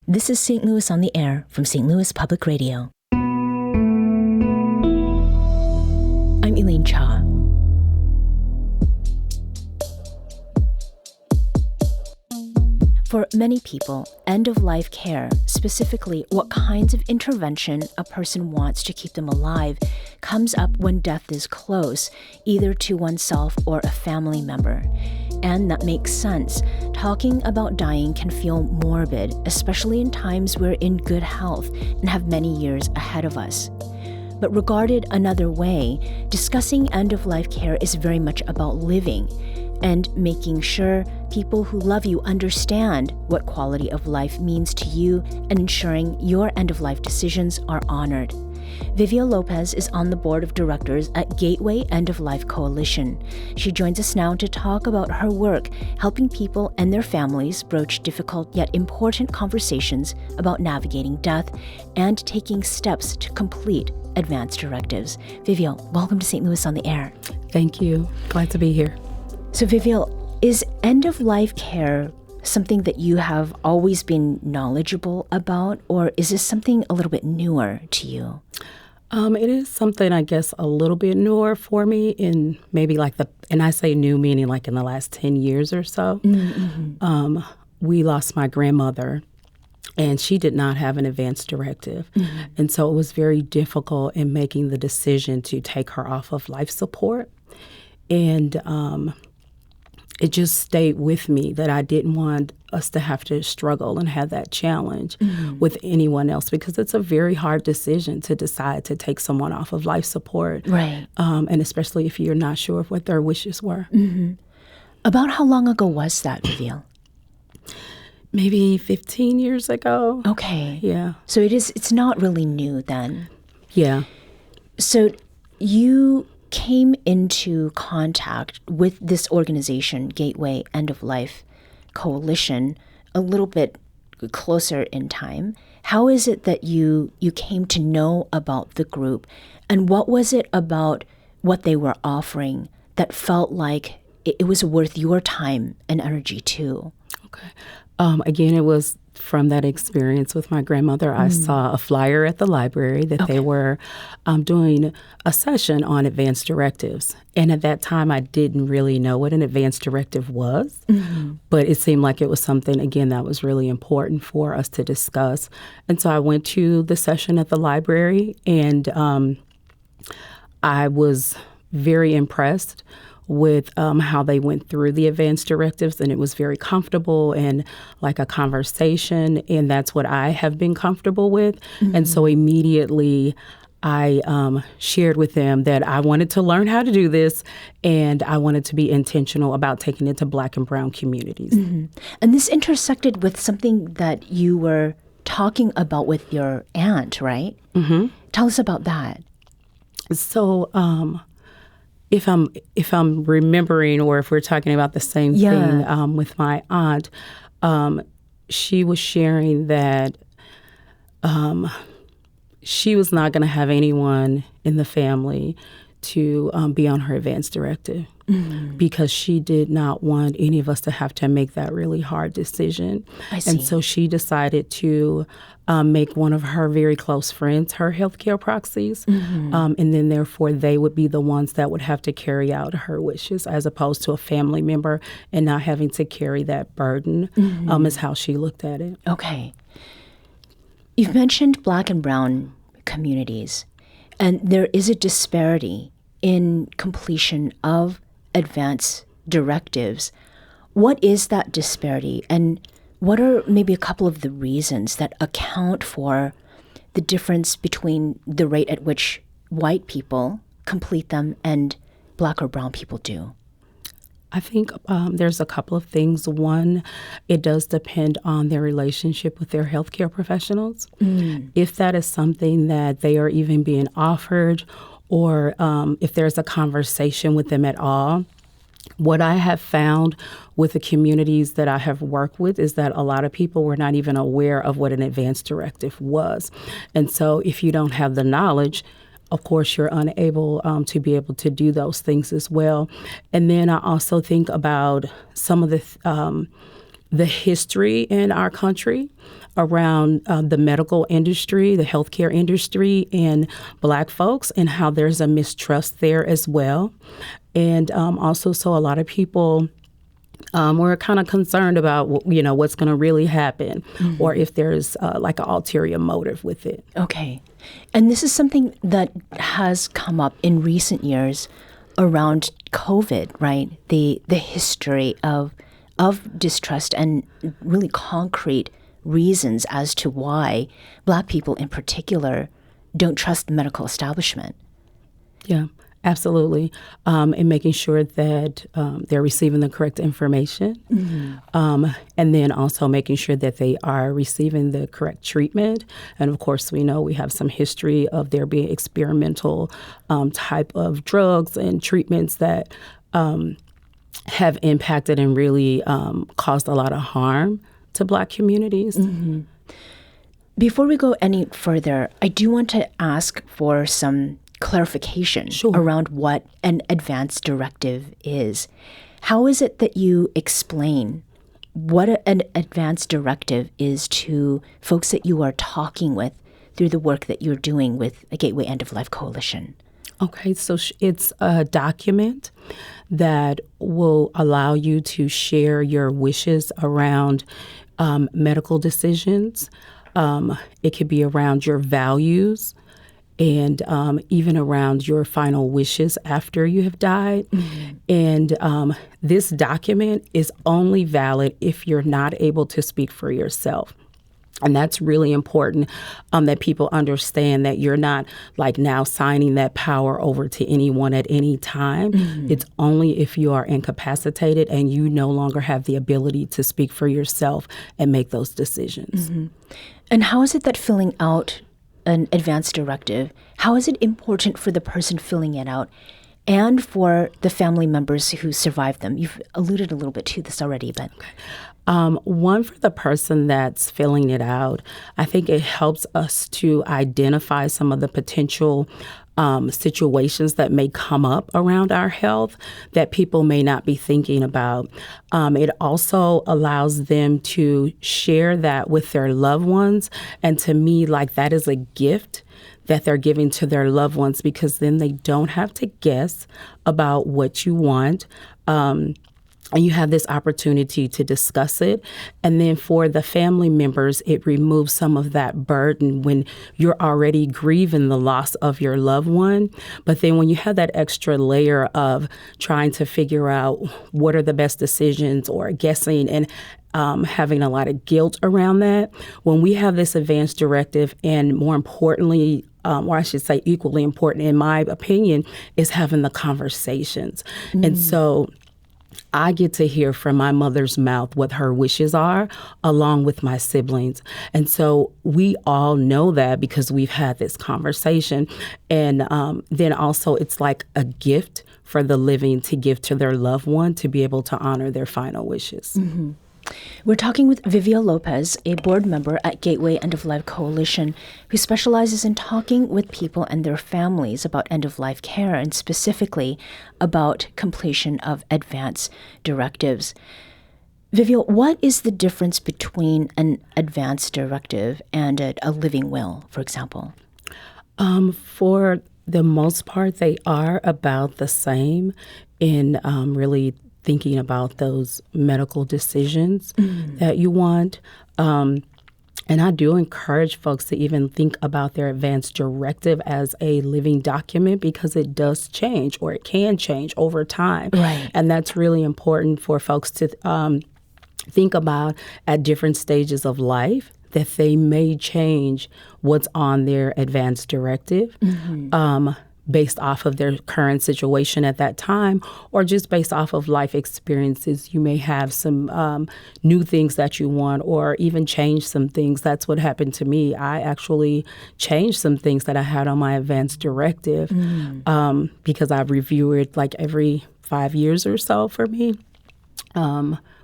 This is St. Louis on the Air from St. Louis Public Radio. I'm Elaine Cha. For many people, end-of-life care, specifically what kinds of intervention a person wants to keep them alive, comes up when death is close, either to oneself or a family member. And that makes sense. Talking about dying can feel morbid, especially in times we're in good health and have many years ahead of us. But regarded another way, discussing end-of-life care is very much about living and making sure people who love you understand what quality of life means to you and ensuring your end-of-life decisions are honored. Vivial Lopez is on the board of directors at Gateway End of Life Coalition. She joins us now to talk about her work helping people and their families broach difficult yet important conversations about navigating death and taking steps to complete advanced directives. Vivial, welcome to St. Louis on the Air. Thank you. Glad to be here. So Vivial, is end-of-life care something that you have always been knowledgeable about, or is this something a little bit newer to you? It is something, I guess, a little bit newer for me in maybe and I say new meaning like in the last 10 years or so. Mm-hmm. We lost my grandmother, and she did not have an advanced directive. Mm-hmm. And so it was very difficult in making the decision to take her off of life support. And it just stayed with me that I didn't want us to have to struggle and have that challenge with anyone else, because it's a very hard decision to decide to take someone off of life support. Right. And especially if you're not sure of what their wishes were. Mm-hmm. About how long ago was that, Vivial? Maybe 15 years ago. Okay. Yeah. So it's not really new then. Yeah. So you came into contact with this organization, Gateway End of Life Coalition, a little bit closer in time. How is it that you came to know about the group, and what was it about what they were offering that felt like it was worth your time and energy too? Okay. Again, it was from that experience with my grandmother. I saw a flyer at the library that they were doing a session on advanced directives. And at that time, I didn't really know what an advanced directive was. Mm-hmm. But it seemed like it was something, again, that was really important for us to discuss. And so I went to the session at the library, and I was very impressed with how they went through the advanced directives, and it was very comfortable and like a conversation, and that's what I have been comfortable with. Mm-hmm. And so immediately I shared with them that I wanted to learn how to do this, and I wanted to be intentional about taking it to Black and Brown communities. Mm-hmm. And this intersected with something that you were talking about with your aunt, right? Mm-hmm. Tell us about that. So, if I'm remembering, or if we're talking about the same thing with my aunt, she was sharing that she was not going to have anyone in the family to be on her advanced directive because she did not want any of us to have to make that really hard decision. I see. And so she decided to make one of her very close friends her healthcare proxies. Mm-hmm. And then therefore they would be the ones that would have to carry out her wishes, as opposed to a family member and not having to carry that burden, is how she looked at it. Okay. You've mentioned Black and Brown communities, and there is a disparity in completion of advance directives. What is that disparity, and what are maybe a couple of the reasons that account for the difference between the rate at which white people complete them and Black or Brown people do? I think there's a couple of things. One, it does depend on their relationship with their healthcare professionals. If that is something that they are even being offered, or if there's a conversation with them at all. What I have found with the communities that I have worked with is that a lot of people were not even aware of what an advanced directive was. And so if you don't have the knowledge, of course, you're unable to be able to do those things as well. And then I also think about some of the the history in our country around the medical industry, the healthcare industry, and Black folks, and how there's a mistrust there as well. And also, so a lot of people were kind of concerned about, what's going to really happen, or if there's like an ulterior motive with it. Okay. And this is something that has come up in recent years around COVID, right? The history of distrust and really concrete reasons as to why Black people in particular don't trust the medical establishment. Yeah, absolutely. And making sure that they're receiving the correct information. And then also making sure that they are receiving the correct treatment. And of course, we know we have some history of there being experimental type of drugs and treatments that have impacted and really caused a lot of harm to Black communities. Before we go any further, I do want to ask for some clarification around what an advance directive is. How is it that you explain what an advance directive is to folks that you are talking with through the work that you're doing with a Gateway End of Life Coalition? Okay, so it's a document that will allow you to share your wishes around medical decisions. It could be around your values and even around your final wishes after you have died. And this document is only valid if you're not able to speak for yourself. And that's really important that people understand that you're not like now signing that power over to anyone at any time. It's only if you are incapacitated and you no longer have the ability to speak for yourself and make those decisions. And how is it that filling out an advance directive, how is it important for the person filling it out and for the family members who survived them? You've alluded a little bit to this already, but... One, for the person that's filling it out, I think it helps us to identify some of the potential situations that may come up around our health that people may not be thinking about. It also allows them to share that with their loved ones. And to me, like, that is a gift that they're giving to their loved ones, because then they don't have to guess about what you want. And you have this opportunity to discuss it. And then for the family members, it removes some of that burden when you're already grieving the loss of your loved one. But then when you have that extra layer of trying to figure out what are the best decisions or guessing and having a lot of guilt around that, when we have this advance directive, and more importantly, or I should say equally important in my opinion, is having the conversations. And so I get to hear from my mother's mouth what her wishes are, along with my siblings. And so we all know that because we've had this conversation. And then also it's like a gift for the living to give to their loved one to be able to honor their final wishes. We're talking with Vivial Lopez, a board member at Gateway End of Life Coalition, who specializes in talking with people and their families about end-of-life care, and specifically about completion of advance directives. Vivial, what is the difference between an advance directive and a living will, for example? For the most part, they are about the same in really thinking about those medical decisions that you want. And I do encourage folks to even think about their advance directive as a living document, because it does change, or it can change over time. Right. And that's really important for folks to think about at different stages of life, that they may change what's on their advance directive. Based off of their current situation at that time, or just based off of life experiences. You may have some new things that you want, or even change some things. That's what happened to me. I actually changed some things that I had on my advance directive because I review it like every 5 years or so for me.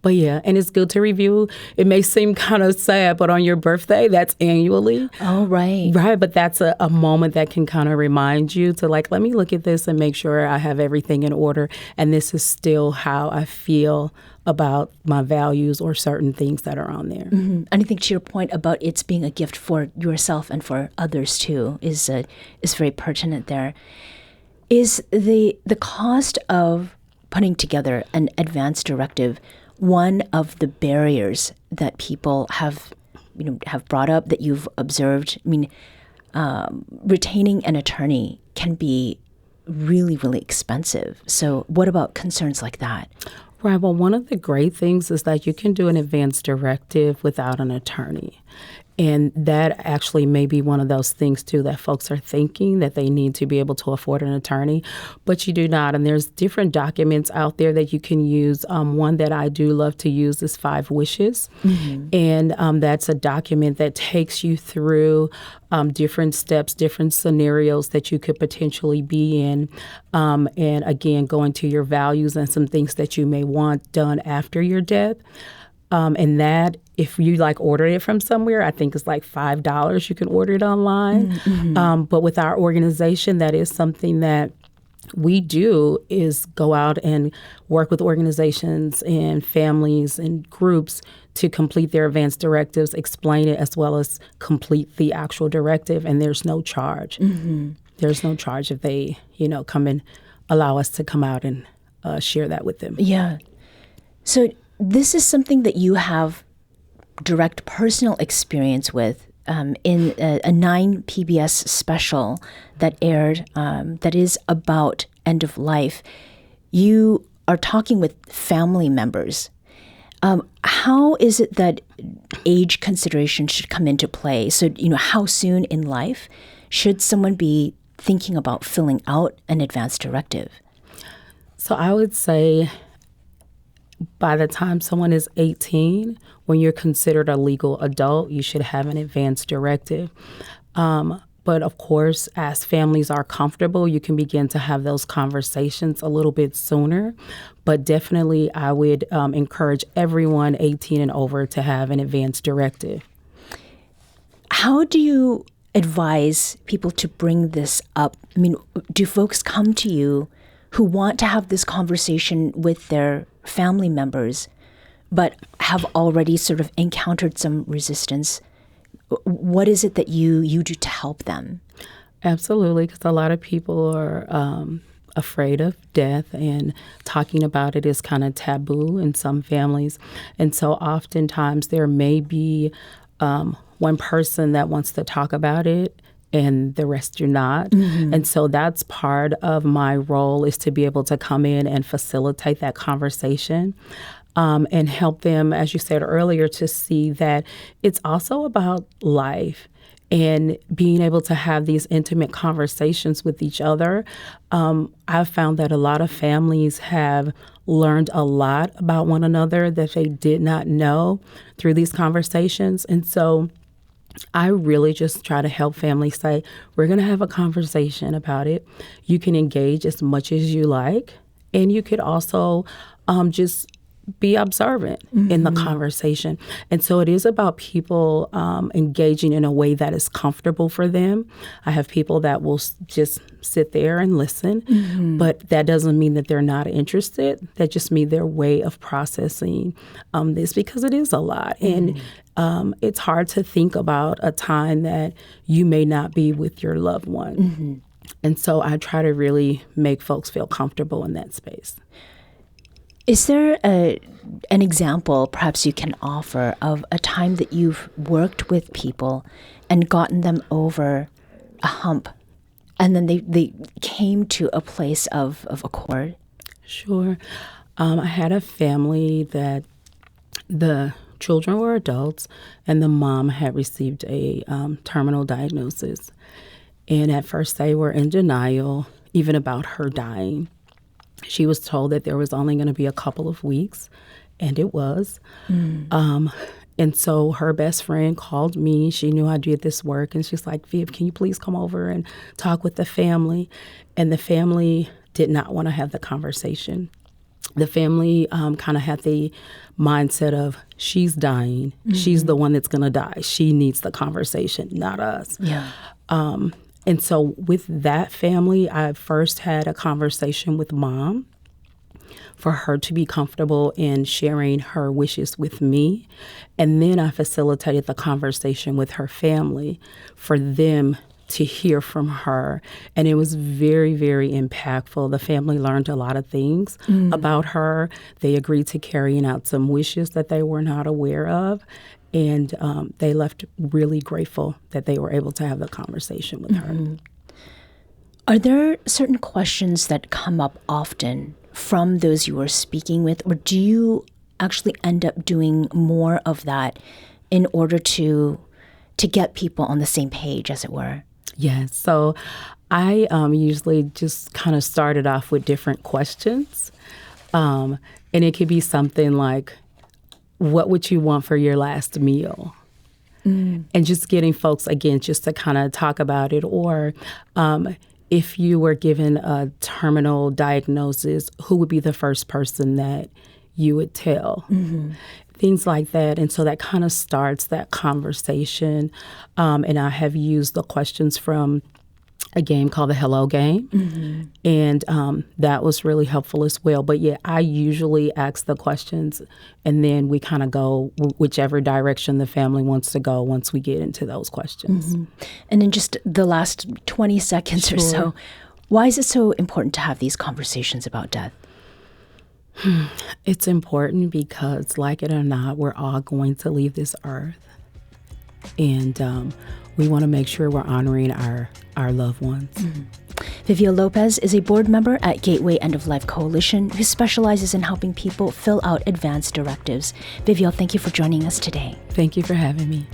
But yeah, and it's good to review. It may seem kind of sad, but on your birthday, that's annually. Oh, right. Right, but that's a moment that can kind of remind you to like, let me look at this and make sure I have everything in order. And this is still how I feel about my values or certain things that are on there. Mm-hmm. And I think to your point about it's being a gift for yourself and for others too is very pertinent there. Is the cost of putting together an advance directive one of the barriers that people have brought up that you've observed? I mean, retaining an attorney can be really, really expensive. So what about concerns like that? Right. Well, one of the great things is that you can do an advance directive without an attorney. And that actually may be one of those things, too, that folks are thinking that they need to be able to afford an attorney, but you do not. And there's different documents out there that you can use. One that I do love to use is 5 Wishes. Mm-hmm. And that's a document that takes you through different steps, different scenarios that you could potentially be in. And again, going to your values and some things that you may want done after your death. And that, if you order it from somewhere, I think it's like $5. You can order it online. Mm-hmm. But with our organization, that is something that we do, is go out and work with organizations and families and groups to complete their advance directives, explain it, as well as complete the actual directive. And there's no charge. Mm-hmm. There's no charge if they, come and allow us to come out and share that with them. Yeah. So this is something that you have direct personal experience with in a 9 PBS special that aired that is about end of life. You are talking with family members. How is it that age consideration should come into play? So, how soon in life should someone be thinking about filling out an advance directive? So I would say by the time someone is 18, when you're considered a legal adult, you should have an advance directive. But of course, as families are comfortable, you can begin to have those conversations a little bit sooner. But definitely, I would encourage everyone 18 and over to have an advance directive. How do you advise people to bring this up? I mean, do folks come to you who want to have this conversation with their family members, but have already sort of encountered some resistance? What is it that you do to help them? Absolutely, because a lot of people are afraid of death, and talking about it is kind of taboo in some families. And so oftentimes there may be one person that wants to talk about it, and the rest do not. Mm-hmm. And so that's part of my role, is to be able to come in and facilitate that conversation and help them, as you said earlier, to see that it's also about life and being able to have these intimate conversations with each other. I've found that a lot of families have learned a lot about one another that they did not know through these conversations. And so I really just try to help families say, we're going to have a conversation about it. You can engage as much as you like, and you could also just be observant in the conversation. And so it is about people engaging in a way that is comfortable for them. I have people that will just sit there and listen, but that doesn't mean that they're not interested. That just means their way of processing this, because it is a lot. And it's hard to think about a time that you may not be with your loved one. And so I try to really make folks feel comfortable in that space. Is there an example perhaps you can offer of a time that you've worked with people and gotten them over a hump, and then they came to a place of accord? Sure. I had a family that the children were adults, and the mom had received a terminal diagnosis. And at first they were in denial, even about her dying. She was told that there was only going to be a couple of weeks, and it was. And so her best friend called me. She knew I did this work, and she's like, Viv, can you please come over and talk with the family? And the family did not want to have the conversation. the family kind of had the mindset of she's dying. Mm-hmm. She's the one that's going to die. She needs the conversation, not us. Yeah. And so with that family, I first had a conversation with Mom for her to be comfortable in sharing her wishes with me. And then I facilitated the conversation with her family for them to hear from her. And it was very, very impactful. The family learned a lot of things about her. They agreed to carrying out some wishes that they were not aware of. And they left really grateful that they were able to have the conversation with her. Are there certain questions that come up often from those you are speaking with, or do you actually end up doing more of that in order to get people on the same page, as it were? Yes. So I usually just kind of started off with different questions. And it could be something like, what would you want for your last meal? And just getting folks, again, just to kind of talk about it. Or if you were given a terminal diagnosis, who would be the first person that you would tell? Things like that. And so that kind of starts that conversation. And I have used the questions from a game called the Hello Game. And that was really helpful as well. But yeah, I usually ask the questions and then we kind of go whichever direction the family wants to go once we get into those questions. And in just the last 20 seconds or so, why is it so important to have these conversations about death? It's important because, like it or not, we're all going to leave this earth. And we want to make sure we're honoring our loved ones. Vivial Lopez is a board member at Gateway End of Life Coalition who specializes in helping people fill out advance directives. Vivial, thank you for joining us today. Thank you for having me.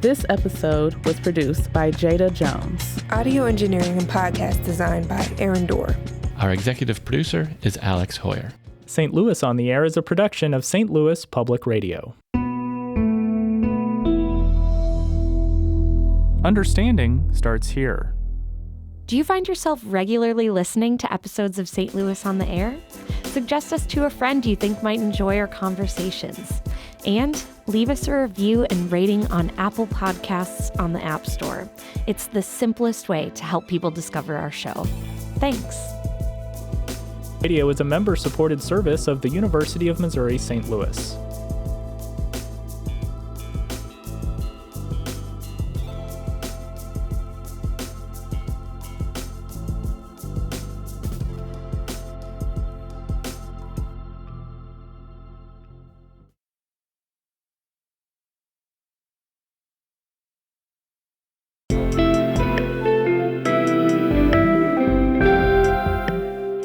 This episode was produced by Jada Jones. Audio engineering and podcast design by Aaron Dorr. Our executive producer is Alex Hoyer. St. Louis on the Air is a production of St. Louis Public Radio. Understanding starts here. Do you find yourself regularly listening to episodes of St. Louis on the Air? Suggest us to a friend you think might enjoy our conversations. And leave us a review and rating on Apple Podcasts on the App Store. It's the simplest way to help people discover our show. Thanks. Radio is a member-supported service of the University of Missouri St. Louis.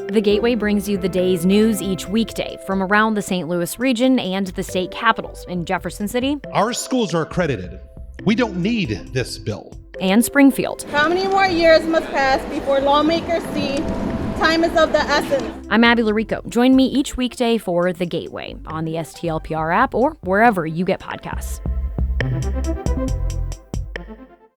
The Gateway brings you the day's news each weekday from around the St. Louis region and the state capitals in Jefferson City. Our schools are accredited. We don't need this bill. And Springfield. How many more years must pass before lawmakers see time is of the essence? I'm Abby Larico. Join me each weekday for The Gateway on the STLPR app or wherever you get podcasts.